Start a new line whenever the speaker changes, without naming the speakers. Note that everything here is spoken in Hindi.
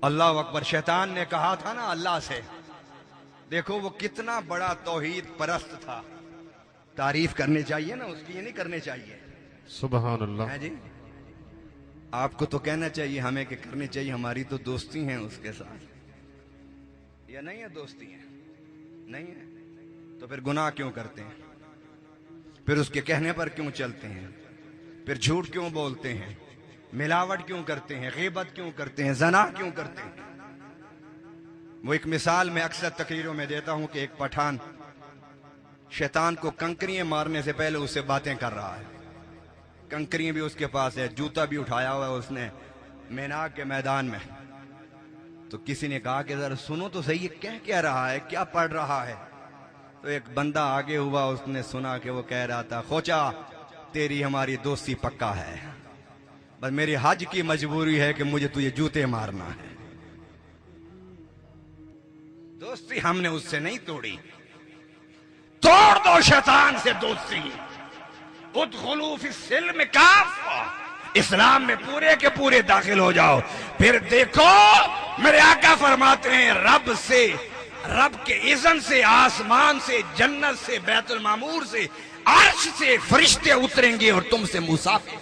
अल्लाह अकबर। शैतान ने कहा था ना अल्लाह से, देखो वो कितना बड़ा तौहीद परस्त था, तारीफ करनी चाहिए ना उसकी, ये नहीं करनी चाहिए।
सुभान अल्लाह।
है जी, आपको तो कहना चाहिए हमें कि करनी चाहिए, हमारी तो दोस्ती है उसके साथ, या नहीं है दोस्ती है? नहीं है तो फिर गुनाह क्यों करते हैं? फिर उसके कहने पर क्यों चलते हैं? फिर झूठ क्यों बोलते हैं? मिलावट क्यों करते हैं? गीबत क्यों करते हैं? जना क्यों करते हैं? वो एक मिसाल मैं अक्सर तकरीरों में देता हूं कि एक पठान शैतान को कंकरियां मारने से पहले उससे बातें कर रहा है। कंकरियां भी उसके पास है, जूता भी उठाया हुआ है उसने मेनाक के मैदान में। तो किसी ने कहा कि जरा सुनो तो सही, ये क्या रहा है, क्या पढ़ रहा है? तो एक बंदा आगे हुआ, उसने सुना कि वो कह रहा था, खोचा तेरी हमारी दोस्ती पक्का है, बस मेरी हज की मजबूरी है कि मुझे तुझे जूते मारना है। दोस्ती हमने उससे नहीं तोड़ी, तोड़ दो शैतान से दोस्ती। उदखुलू फिस्सिल्म काफ़ा, इस्लाम में पूरे के पूरे दाखिल हो जाओ, फिर देखो मेरे आका फरमाते हैं रब से, रब के इज़्न से, आसमान से, जन्नत से, बैतुल मामूर से, अर्श से फरिश्ते उतरेंगे और तुमसे मुसाफिर।